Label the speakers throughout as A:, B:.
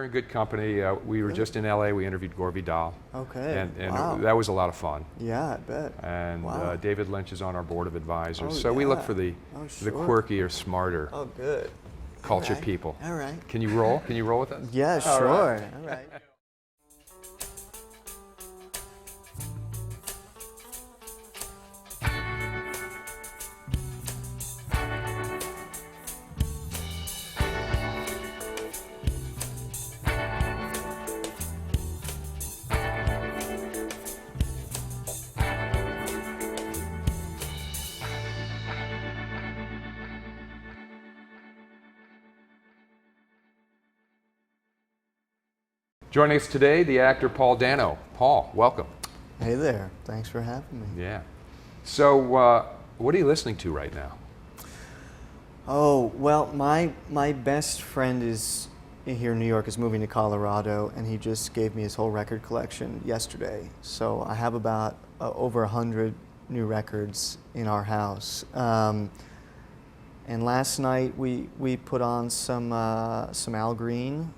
A: you're in good company. We were just in LA. We interviewed Gore Vidal.
B: Okay.
A: And
B: wow.
A: that was a lot of fun.
B: Yeah, I bet.
A: And
B: wow.
A: David Lynch is on our board of advisors.
B: Oh,
A: so we look for the
B: sure.
A: quirky or smarter culture people.
B: All right.
A: Can you roll? Can you roll with us?
B: Yeah, sure. All right.
A: Joining us today, the actor Paul Dano. Paul, welcome.
B: Hey there. Thanks for having me.
A: Yeah. So, what are you listening to right now?
B: Oh, well, my best friend is here in New York, is moving to Colorado, and he just gave me his whole record collection yesterday. So I have about over 100 new records in our house. And last night we put on some Al Green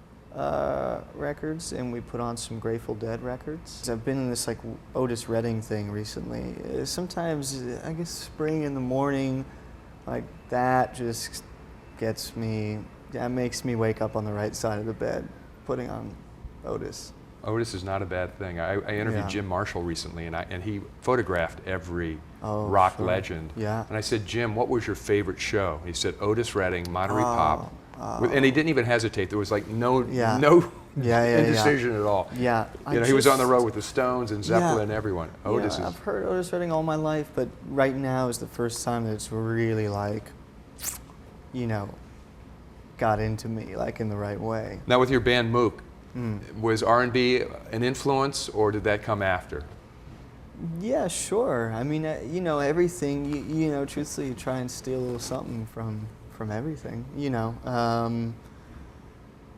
B: records, and we put on some Grateful Dead records. I've been in this like Otis Redding thing recently. Sometimes I guess spring in the morning, like that just gets me, that makes me wake up on the right side of the bed, putting on Otis.
A: Otis is not a bad thing. I interviewed Jim Marshall recently, and he photographed every rock legend.
B: Yeah.
A: And I said, Jim, what was your favorite show? He said, Otis Redding, Monterey Pop. And he didn't even hesitate. There was like no indecision at all.
B: Yeah.
A: He was on the road with the Stones and Zeppelin and everyone. Otis is.
B: I've heard Otis Redding all my life, but right now is the first time that it's really like, got into me like in the right way.
A: Now with your band Mook, was R&B an influence, or did that come after?
B: Yeah, sure. I mean, everything. Truthfully, you try and steal a little something from everything.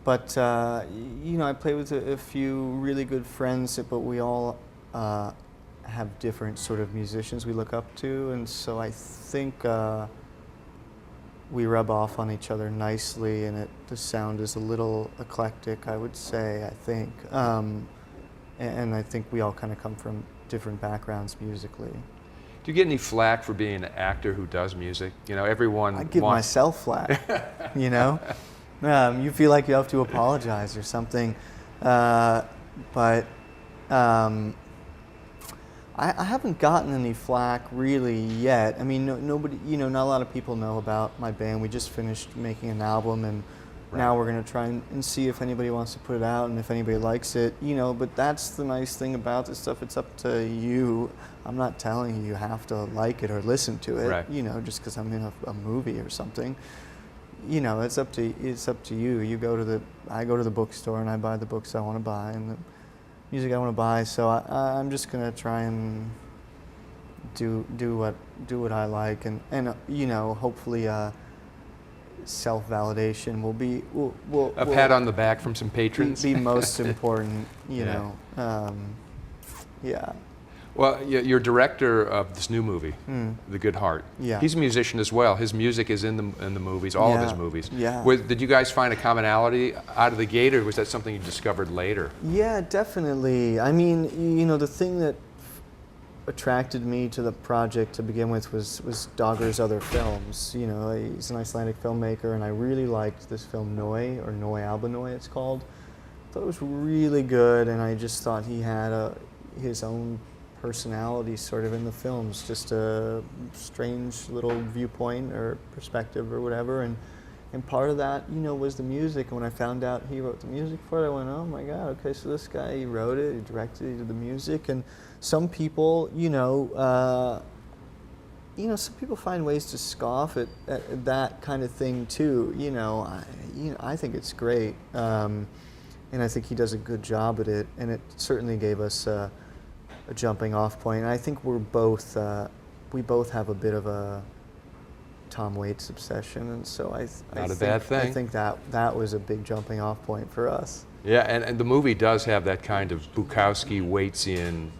B: But I play with a few really good friends, but we all have different sort of musicians we look up to, and so I think we rub off on each other nicely, and the sound is a little eclectic, I would say, I think. And I think we all kind of come from different backgrounds musically.
A: Do you get any flack for being an actor who does music? Everyone.
B: I give myself flack, you feel like you have to apologize or something. But I haven't gotten any flack really yet. I mean, nobody, not a lot of people know about my band. We just finished making an album, and now we're going to try and see if anybody wants to put it out and if anybody likes it, but that's the nice thing about this stuff. It's up to you. I'm not telling you have to like it or listen to it, just because I'm in a movie or something. It's up to you. I go to the bookstore and I buy the books I want to buy and the music I want to buy. So I'm just going to try and do what I like, and hopefully self-validation will be
A: a pat on the back from some patrons.
B: Be most important, yeah.
A: Well, you're director of this new movie, The Good Heart.
B: Yeah.
A: He's a musician as well. His music is in the movies, all of his movies.
B: Yeah.
A: Did you guys find a commonality out of the gate, or was that something you discovered later?
B: Yeah, definitely. I mean, the thing that attracted me to the project to begin with was Dogger's other films. He's an Icelandic filmmaker, and I really liked this film Nói, or Nói Albanoi it's called. I thought it was really good, and I just thought he had his own personality sort of in the films, just a strange little viewpoint or perspective or whatever, and part of that, was the music. And when I found out he wrote the music for it, I went, oh my God, okay, so this guy, he wrote it, he directed it, he did the music. And some people, some people find ways to scoff at that kind of thing too. I think it's great, and I think he does a good job at it, and it certainly gave us a jumping off point. And I think we both have a bit of a Tom Waits obsession, and so I think that was a big jumping off point for us.
A: Yeah, and the movie does have that kind of Bukowski, Waitsian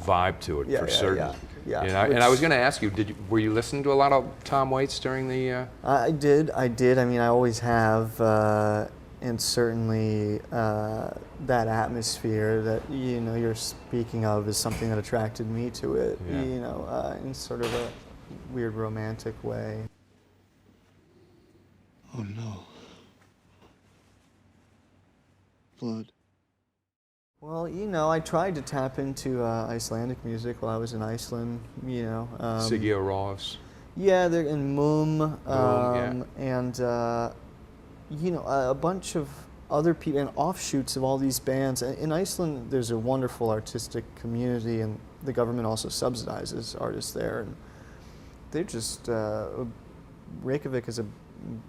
A: vibe to it, for certain.
B: Yeah.
A: And I was going to ask you, were you listening to a lot of Tom Waits during the?
B: I did. I mean, I always have. and certainly that atmosphere that you're speaking of is something that attracted me to it.
A: Yeah.
B: In sort of a weird romantic way.
C: Oh no. Blood.
B: Well, I tried to tap into Icelandic music while I was in Iceland.
A: Siggy Rós.
B: Yeah, they're in Mum,
A: Yeah.
B: and a bunch of other people and offshoots of all these bands. In Iceland, there's a wonderful artistic community, and the government also subsidizes artists there. And they're just Reykjavik is a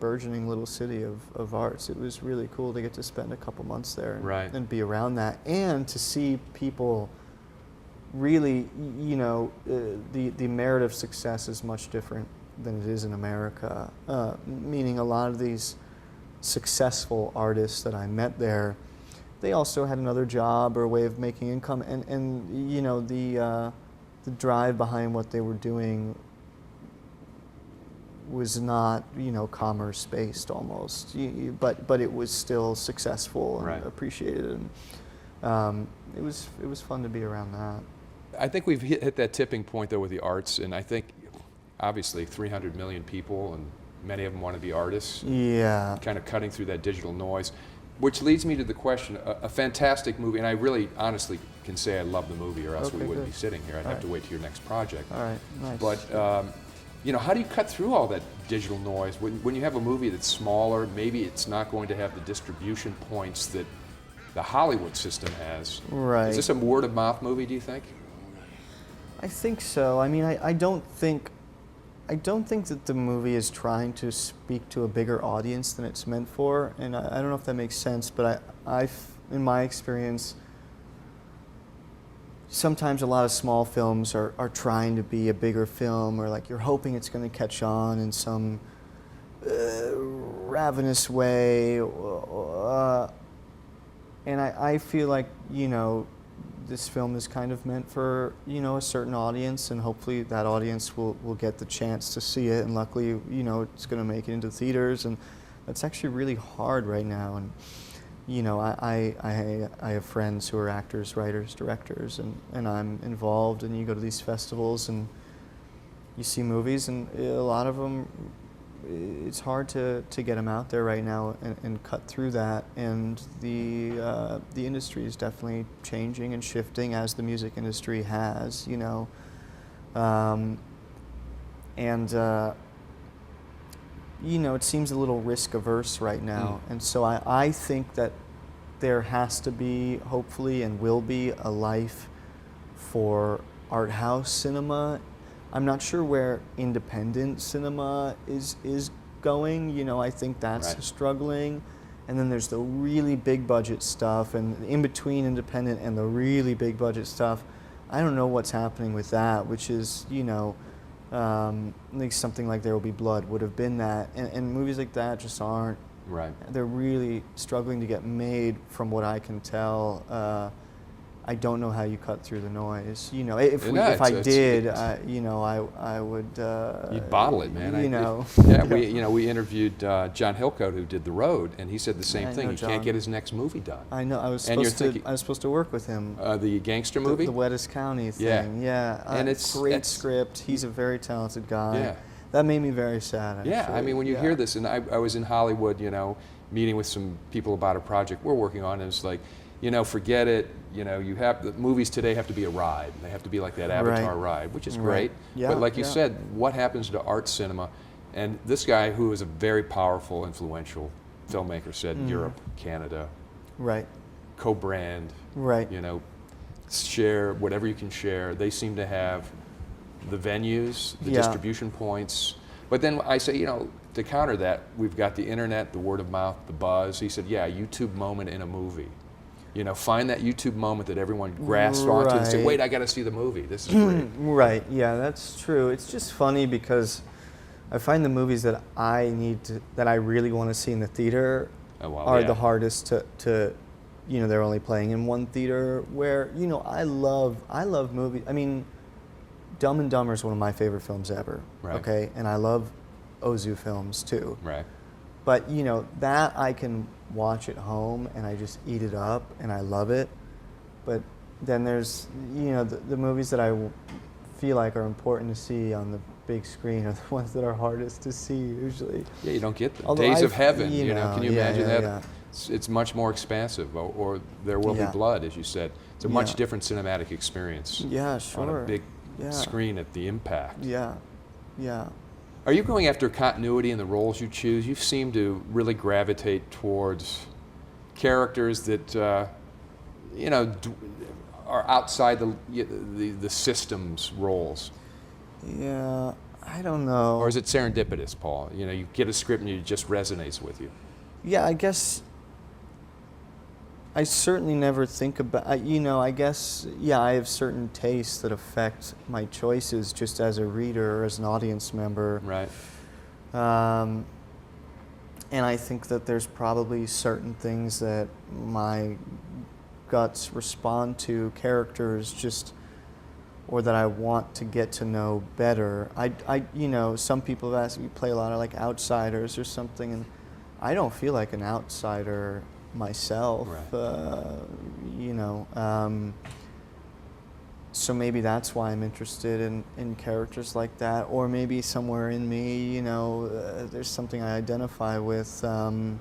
B: burgeoning little city of arts. It was really cool to get to spend a couple months there and be around that, and to see people really, the merit of success is much different than it is in America. Meaning a lot of these successful artists that I met there, they also had another job or a way of making income, and the drive behind what they were doing was not, commerce based almost, but it was still successful and appreciated, and it was fun to be around that.
A: I think we've hit that tipping point though with the arts, and I think obviously 300 million people, and many of them want to be artists.
B: Yeah.
A: Kind of cutting through that digital noise, which leads me to the question: a fantastic movie, and I really honestly can say I love the movie, or else we wouldn't be sitting here. I'd have to wait till your next project.
B: All right, nice.
A: But how do you cut through all that digital noise when you have a movie that's smaller? Maybe it's not going to have the distribution points that the Hollywood system has.
B: Right.
A: Is this a word of mouth movie, do you think?
B: I think so. I mean, I don't think that the movie is trying to speak to a bigger audience than it's meant for, and I don't know if that makes sense, but in my experience, sometimes a lot of small films are trying to be a bigger film, or like you're hoping it's going to catch on in some ravenous way, and I feel like, this film is kind of meant for, a certain audience, and hopefully that audience will get the chance to see it, and luckily, it's going to make it into theaters, and that's actually really hard right now. And I have friends who are actors, writers, directors, and I'm involved, and you go to these festivals and you see movies, and a lot of them, it's hard to get them out there right now and cut through that. And the industry is definitely changing and shifting, as the music industry has, it seems a little risk averse right now. And so I think that there has to be, hopefully, and will be, a life for art house cinema. I'm not sure where independent cinema is going. I think that's struggling. And then there's the really big budget stuff, and in between independent and the really big budget stuff, I don't know what's happening with that, which is, like something like There Will Be Blood would have been that. And movies like that just aren't.
A: Right.
B: They're really struggling to get made, from what I can tell. I don't know how you cut through the noise. If I did, I would.
A: You'd bottle it, man. We interviewed John Hillcoat, who did The Road, and he said the same thing. He can't get his next movie done.
B: I know. I was supposed to work with him.
A: The gangster movie,
B: the Wettest County thing. Yeah.
A: And it's
B: great script. He's a very talented guy.
A: Yeah.
B: That made me very sad. Actually.
A: Yeah. I mean, when you hear this, and I was in Hollywood, meeting with some people about a project we're working on, and it's like, forget it. You have the movies today have to be a ride. They have to be like that Avatar ride, which is great.
B: Yeah,
A: but like you said, what happens to art cinema? And this guy, who is a very powerful, influential filmmaker, said Europe, Canada, co-brand, share whatever you can share. They seem to have the venues, the distribution points. But then I say, to counter that, we've got the internet, the word of mouth, the buzz. He said, a YouTube moment in a movie. Find that YouTube moment that everyone grasps onto and say, wait, I got to see the movie. This is great.
B: Right, yeah, that's true. It's just funny because I find the movies that that I really want to see in the theater are the hardest to they're only playing in one theater, where, I love movies. I mean, Dumb and Dumber is one of my favorite films ever.
A: Right.
B: Okay, and I love Ozu films too.
A: Right.
B: But that I can watch at home and I just eat it up and I love it. But then there's the movies that I feel like are important to see on the big screen are the ones that are hardest to see usually.
A: Yeah, you don't get them.
B: Although
A: Days of Heaven, can you
B: yeah,
A: imagine
B: yeah,
A: that?
B: yeah.
A: It's much more expansive, or There Will Be
B: Yeah.
A: Blood, as you said. It's a much
B: Yeah.
A: different cinematic experience
B: Yeah, sure.
A: on a big
B: Yeah.
A: screen at the Impact.
B: Yeah, yeah.
A: Are you going after continuity in the roles you choose? You seem to really gravitate towards characters that are outside the system's roles.
B: Yeah, I don't know.
A: Or is it serendipitous, Paul? You get a script and it just resonates with you.
B: Yeah, I guess I certainly never think about, I guess, I have certain tastes that affect my choices just as a reader or as an audience member.
A: Right.
B: And I think that there's probably certain things that my guts respond to, characters just, or that I want to get to know better. Some people have asked me, you play a lot of like outsiders or something, and I don't feel like an outsider myself.
A: Right.
B: So maybe that's why I'm interested in characters like that, or maybe somewhere in me, there's something I identify with. I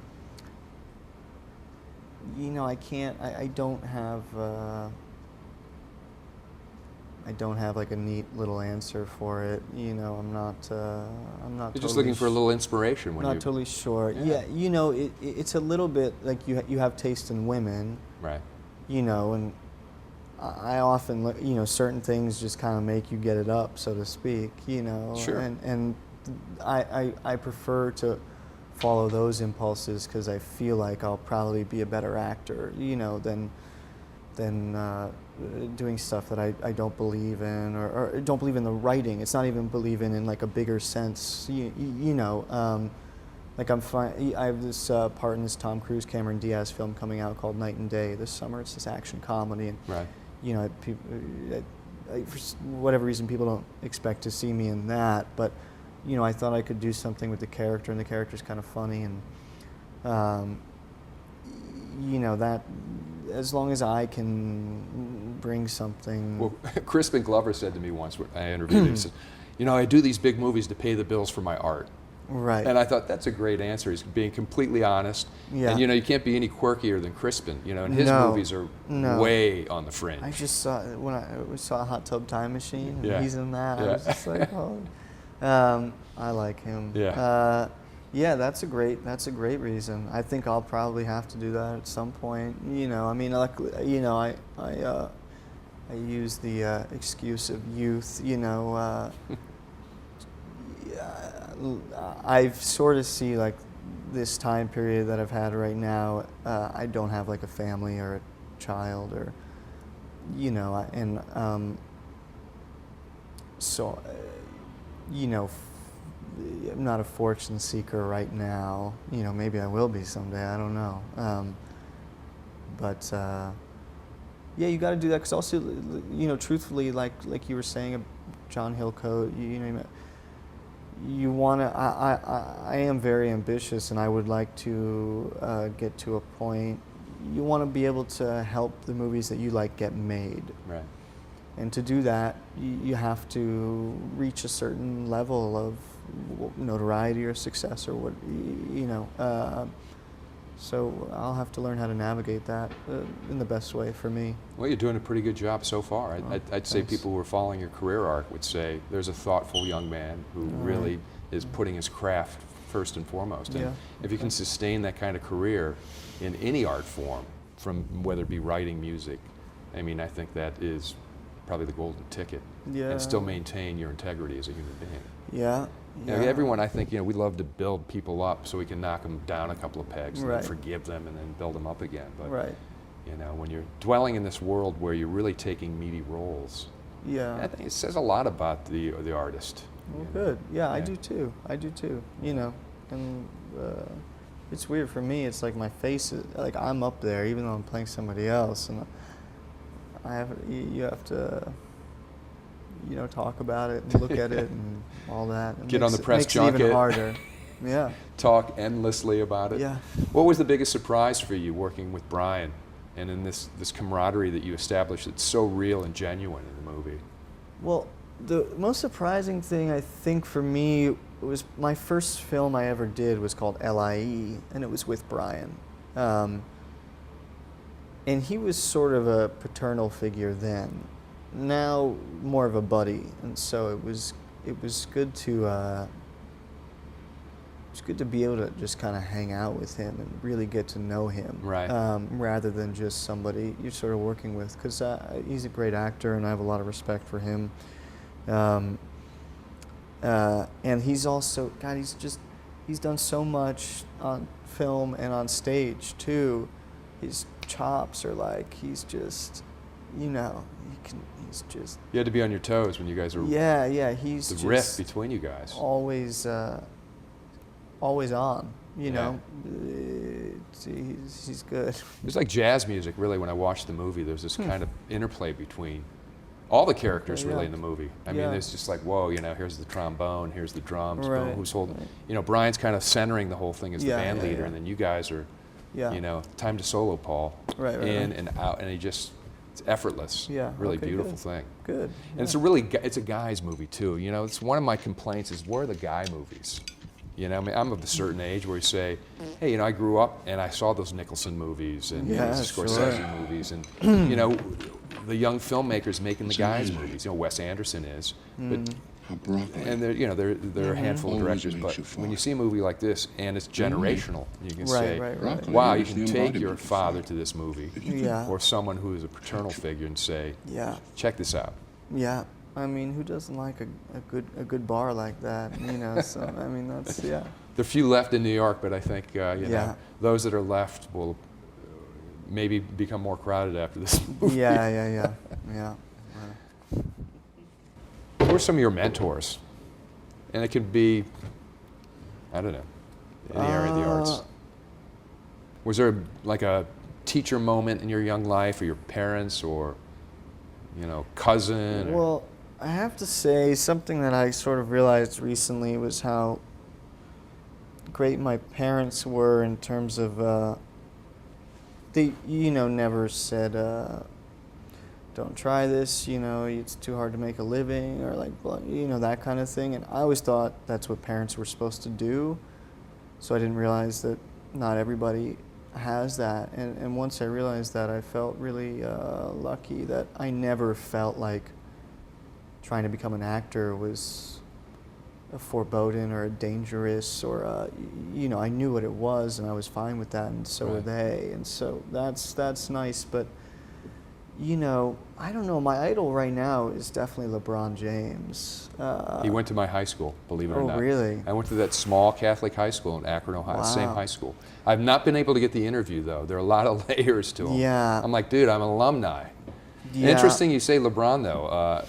B: don't have like a neat little answer for it. I'm not.
A: You're just
B: totally
A: looking for a little inspiration when
B: not
A: you.
B: totally sure.
A: Yeah.
B: Yeah, it's a little bit like you have taste in women.
A: Right.
B: And I often look, certain things just kind of make you get it up, so to speak.
A: Sure.
B: And I prefer to follow those impulses because I feel like I'll probably be a better actor, than doing stuff that I don't believe in, or don't believe in the writing. It's not even believe in like a bigger sense. Like I'm fine. I have this part in this Tom Cruise, Cameron Diaz film coming out called Night and Day this summer. It's this action comedy, and
A: Right.
B: For whatever reason, people don't expect to see me in that. But I thought I could do something with the character, and the character's kind of funny, and that as long as I can bring something.
A: Well, Crispin Glover said to me once when I interviewed him, he said, I do these big movies to pay the bills for my art.
B: Right.
A: And I thought that's a great answer. He's being completely honest.
B: Yeah.
A: And you can't be any quirkier than Crispin. And his
B: No.
A: movies are
B: No.
A: way on the fringe.
B: I just saw when I saw Hot Tub Time Machine, and
A: Yeah.
B: he's in that.
A: Yeah.
B: I was just like, oh, I like him.
A: Yeah.
B: Yeah, that's a great reason. I think I'll probably have to do that at some point. Luckily, I use the excuse of youth. I sort of see like this time period that I've had right now. I don't have like a family or a child, or so I'm not a fortune seeker right now. Maybe I will be someday. I don't know. But you got to do that because also, truthfully, like you were saying, John Hillcoat, you want to. I am very ambitious, and I would like to get to a point. You want to be able to help the movies that you like get made.
A: Right.
B: And to do that, you have to reach a certain level of notoriety or success, or what so I'll have to learn how to navigate that in the best way for me.
A: Well, you're doing a pretty good job so far. I'd say
B: Thanks.
A: people who are following your career arc would say there's a thoughtful young man who really is putting his craft first and foremost. And
B: Yeah.
A: if you can sustain that kind of career in any art form, from whether it be writing, music, I think that is probably the golden ticket.
B: Yeah.
A: And still maintain your integrity as a human being.
B: Yeah.
A: Everyone, I think, we love to build people up so we can knock them down a couple of pegs and
B: Right.
A: then forgive them and then build them up again. But
B: Right.
A: when you're dwelling in this world where you're really taking meaty roles,
B: Yeah.
A: I think it says a lot about the artist.
B: Well, good. Yeah, I
A: Yeah.
B: do too. And it's weird for me. It's like my face is like I'm up there, even though I'm playing somebody else, and you have to, talk about it and look at it and all that.
A: Get on the press
B: makes it even
A: junket.
B: harder. Yeah.
A: talk endlessly about it.
B: Yeah.
A: What was the biggest surprise for you working with Brian and in this camaraderie that you established that's so real and genuine in the movie?
B: Well, the most surprising thing I think for me was my first film I ever did was called LIE, and it was with Brian. And he was sort of a paternal figure then. Now more of a buddy, and so it was good to be able to just kind of hang out with him and really get to know him,
A: Right.
B: Rather than just somebody you're sort of working with. Because he's a great actor, and I have a lot of respect for him. And he's also, God, he's done so much on film and on stage too. His chops are like, he's just, he's just.
A: You had to be on your toes when you guys were.
B: Yeah, he's
A: the
B: just
A: rift between you guys.
B: always on.
A: Yeah.
B: He's good.
A: It's like jazz music, really. When I watched the movie, there's this kind of interplay between all the characters, really, in the movie. I mean, it's just like, whoa, here's the trombone, here's the drums, boom,
B: Right.
A: who's holding. Brian's kind of centering the whole thing as the band leader,
B: yeah.
A: and then you guys are, time to solo, Paul.
B: Right.
A: In and out, and it's effortless.
B: Yeah,
A: Really
B: okay,
A: beautiful
B: good.
A: thing.
B: Good.
A: And it's a guy's movie too. It's one of my complaints is where are the guy movies? I mean, I'm of a certain age where you say, hey, I grew up and I saw those Nicholson movies and those Scorsese movies, and the young filmmakers making the guys movies. Wes Anderson is, but and there are a handful of directors. But when you see a movie like this and it's generational, you can say,
B: Right.
A: wow, you can take your father to this movie,
B: Yeah.
A: or someone who is a paternal figure, and say, check this out.
B: Yeah. I mean, who doesn't like a good bar like that? So I mean, that's
A: There are few left in New York, but I think those that are left will maybe become more crowded after this movie.
B: Yeah.
A: Who are some of your mentors? And it could be, I don't know, any area of the arts. Was there like a teacher moment in your young life, or your parents, or cousin?
B: Well, I have to say something that I sort of realized recently was how great my parents were in terms of they never said don't try this, it's too hard to make a living, or like that kind of thing, and I always thought that's what parents were supposed to do, so I didn't realize that not everybody has that, and once I realized that, I felt really lucky that I never felt like trying to become an actor was a foreboding or a dangerous, or I knew what it was, and I was fine with that, and so were they, and so that's nice. But I don't know. My idol right now is definitely LeBron James.
A: He went to my high school, believe it or not.
B: Oh, really?
A: I went to that small Catholic high school in Akron, Ohio,
B: Wow.
A: same high school. I've not been able to get the interview, though. There are a lot of layers to him.
B: Yeah.
A: I'm like, dude, I'm an alumni.
B: Yeah.
A: Interesting you say LeBron, though.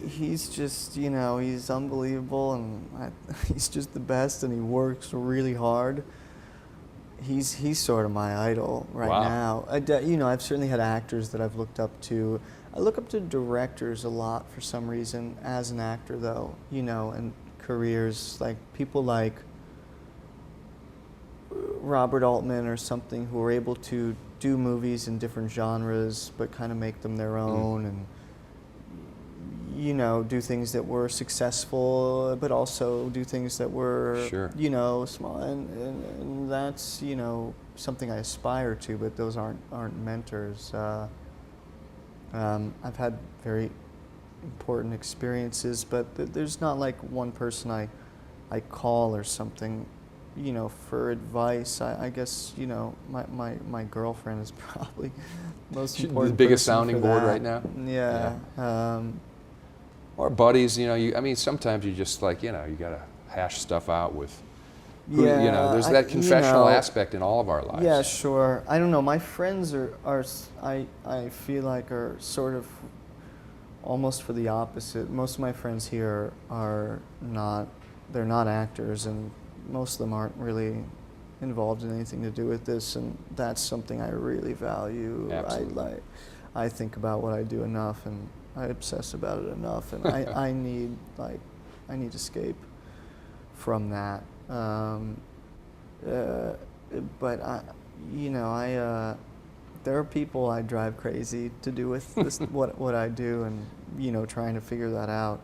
B: He's just, he's unbelievable, and he's just the best, and he works really hard. He's sort of my idol right now. I've certainly had actors that I've looked up to. I look up to directors a lot for some reason as an actor, though, and careers, like people like Robert Altman or something, who are able to do movies in different genres but kind of make them their own, and do things that were successful, but also do things that were, small, and that's, something I aspire to, but those aren't mentors. I've had very important experiences, but there's not like one person I call or something, for advice. I guess, my girlfriend is probably the most important,
A: the biggest
B: person
A: sounding
B: for
A: board
B: that.
A: right now.
B: Yeah.
A: Or buddies, I mean, sometimes you just like, you gotta hash stuff out with, there's that confessional aspect in all of our lives.
B: Yeah, sure. I don't know. My friends are I feel like are sort of almost for the opposite. Most of my friends here they're not actors, and most of them aren't really involved in anything to do with this, and that's something I really value.
A: Absolutely.
B: I think about what I do enough, and I obsess about it enough, and I need escape from that. But there are people I drive crazy to do with this, what I do, and trying to figure that out.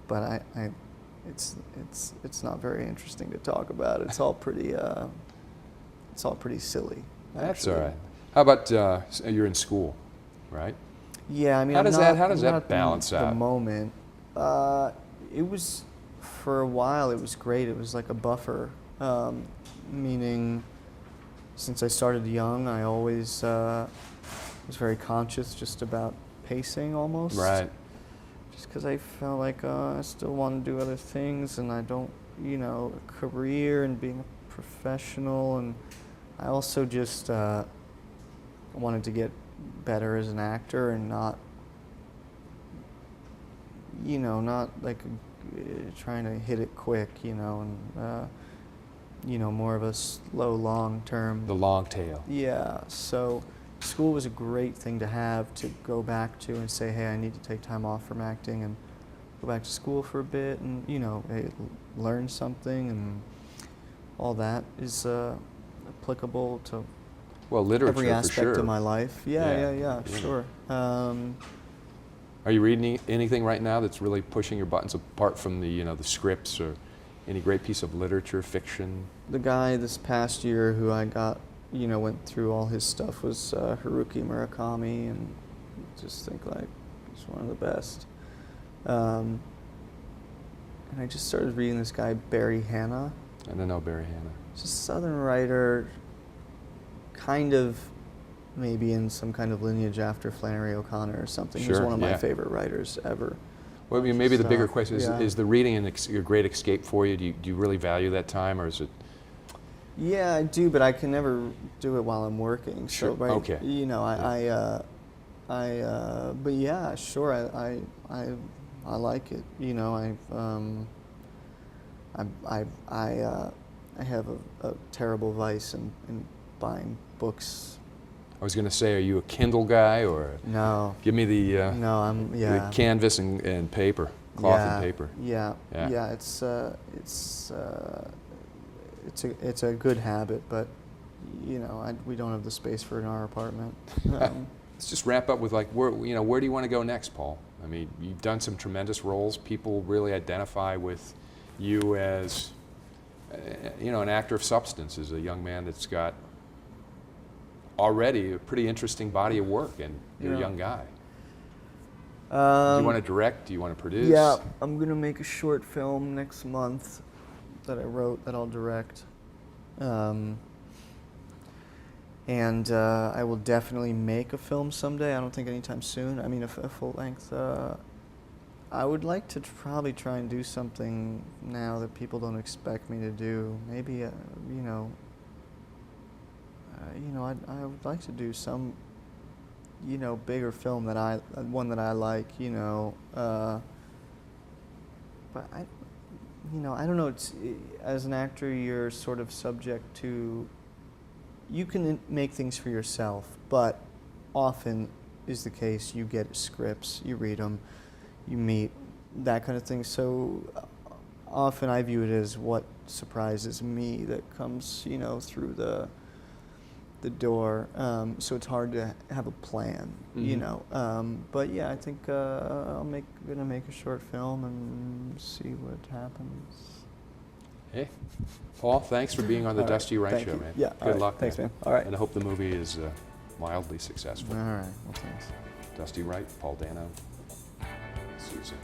B: But it's not very interesting to talk about. It's all pretty silly.
A: That's
B: actually.
A: all right. How about you're in school, right?
B: Yeah, I mean,
A: How
B: I'm
A: does
B: not,
A: that
B: I'm not
A: balance
B: at the
A: out?
B: moment. It was, for a while, it was great. It was like a buffer, meaning since I started young, I always was very conscious just about pacing almost.
A: Right.
B: Just because I felt like I still want to do other things, and I don't, a career and being a professional, and I also just wanted to get better as an actor and not like trying to hit it quick, and more of a slow, long term.
A: The long tail.
B: Yeah, so school was a great thing to have to go back to and say, hey, I need to take time off from acting and go back to school for a bit and, hey, learn something, and all that is applicable to
A: Literature
B: every aspect
A: for sure.
B: of my life. Yeah, sure.
A: Are you reading anything right now that's really pushing your buttons apart from the the scripts, or any great piece of literature, fiction?
B: The guy this past year who I got, went through all his stuff was Haruki Murakami, and just think like he's one of the best. And I just started reading this guy, Barry Hannah.
A: I don't know Barry Hannah.
B: He's a Southern writer, kind of maybe in some kind of lineage after Flannery O'Connor or something. He's
A: Sure,
B: one of my
A: yeah.
B: favorite writers ever.
A: Well, I mean, maybe the bigger
B: So,
A: question is:
B: yeah.
A: is the reading a great escape for you? Do you really value that time, or is it?
B: Yeah, I do, but I can never do it while I'm working.
A: Sure,
B: So, right,
A: okay.
B: But yeah, sure, I like it. I have a terrible vice in buying books.
A: I was going to say, are you a Kindle guy, or
B: No.
A: give me the
B: No,
A: the canvas and paper, cloth and paper.
B: Yeah. It's a good habit, but we don't have the space for it in our apartment.
A: Let's just wrap up with where do you want to go next, Paul? I mean, you've done some tremendous roles. People really identify with you as an actor of substance, as a young man that's got already a pretty interesting body of work, and you're a young guy. Do you want to direct? Do you want to produce?
B: Yeah, I'm gonna make a short film next month that I wrote that I'll direct, and I will definitely make a film someday. I don't think anytime soon. I mean, a full length. I would like to probably try and do something now that people don't expect me to do. Maybe I would like to do some, bigger film one that I like, but I don't know. As an actor, you're sort of subject to, you can make things for yourself, but often is the case, you get scripts, you read them, you meet, that kind of thing. So often I view it as what surprises me that comes, through the door. So it's hard to have a plan, But yeah, I think gonna make a short film and see what happens.
A: Hey, Paul, thanks for being on the
B: All right,
A: Dusty Wright
B: thank
A: Show,
B: you.
A: man.
B: Yeah, all
A: Good
B: right,
A: luck.
B: thanks, man. All right.
A: And I hope the movie is wildly successful.
B: All right. Well, thanks.
A: Dusty Wright, Paul Dano, Susan.